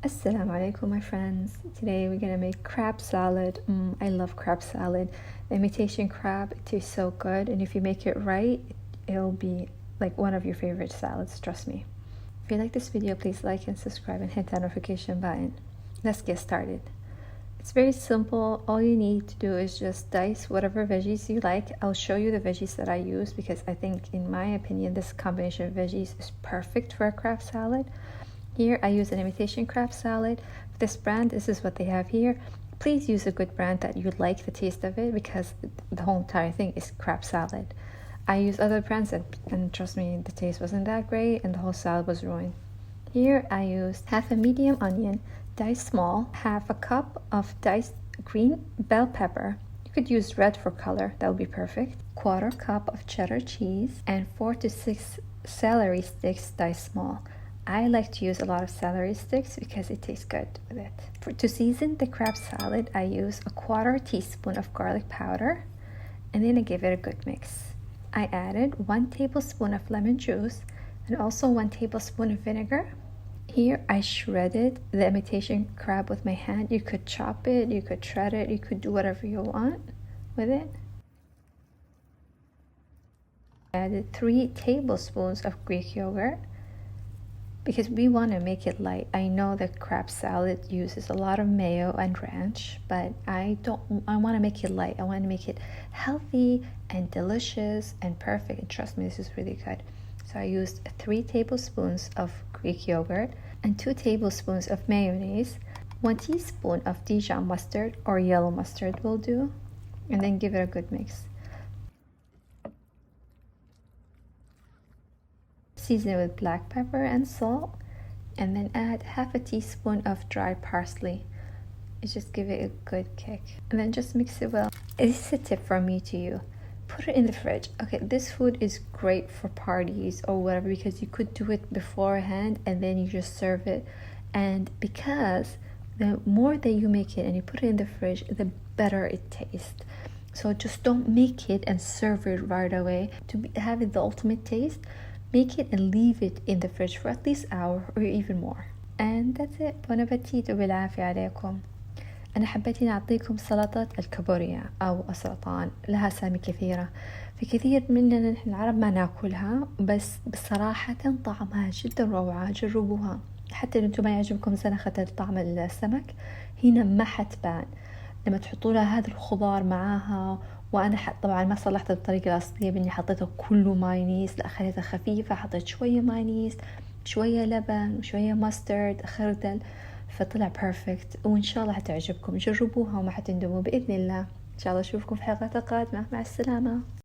Assalamu alaikum, my friends. Today we're gonna make crab salad. I love crab salad. The imitation crab, it tastes so good, and if you make it right, it'll be like one of your favorite salads, trust me. If you like this video, please like and subscribe and hit that notification button. Let's get started. It's very simple. All you need to do is just dice whatever veggies you like. I'll show you the veggies that I use because I think, in my opinion, this combination of veggies is perfect for a crab salad. Here I use an imitation crab salad. This brand, this is what they have here. Please use a good brand that you like the taste of it because the whole entire thing is crab salad. I use other brands and trust me, the taste wasn't that great and the whole salad was ruined. Here I used half a medium onion, diced small, half a cup of diced green bell pepper. You could use red for color, that would be perfect. Quarter cup of cheddar cheese and 4 to 6 celery sticks diced small. I like to use a lot of celery sticks because it tastes good with it. To season the crab salad, I use a quarter teaspoon of garlic powder and then I give it a good mix. I added 1 tablespoon of lemon juice and also 1 tablespoon of vinegar. Here I shredded the imitation crab with my hand. You could chop it, you could shred it, you could do whatever you want with it. I added 3 tablespoons of Greek yogurt because we want to make it light. I know that crab salad uses a lot of mayo and ranch, but I want to make it light. I want to make it healthy and delicious and perfect, and trust me, this is really good. So I used 3 tablespoons of Greek yogurt and 2 tablespoons of mayonnaise, 1 teaspoon of Dijon mustard or yellow mustard will do, and then give it a good mix. Season it with black pepper and salt, and then add half a teaspoon of dry parsley. Just give it a good kick, and then just mix it well. This is a tip from me to you. Put it in the fridge. Okay, this food is great for parties or whatever because you could do it beforehand and then you just serve it. And because the more that you make it and you put it in the fridge, the better it tastes. So just don't make it and serve it right away. To have it the ultimate taste, make it and leave it in the fridge for at least an hour or even more. And that's it. Bon appetit وبالعافية عليكم. أنا حبيت أعطيكم سلطة الكابوريا أو السلطعون، لها أسامي كثيرة. في كثير مننا نحن العرب ما ناكلها، بس بصراحة طعمها جدا روعة، جربوها. حتى لو انتم ما يعجبكم زنخة طعم السمك، هنا ما حتبان لما تحطوا لها هذا الخضار معاها. وأنا طبعا ما صلحت الطريقة الأصلية بإني حطيته كله مايونيز، لا خليتها خفيفة، حطيت شوية مايونيز، شوية لبن وشوية ماسترد خردل، فطلع بيرفكت. وإن شاء الله حتعجبكم. جربوها وما حتندموا بإذن الله. إن شاء الله أشوفكم في حلقة قادمة. مع السلامة.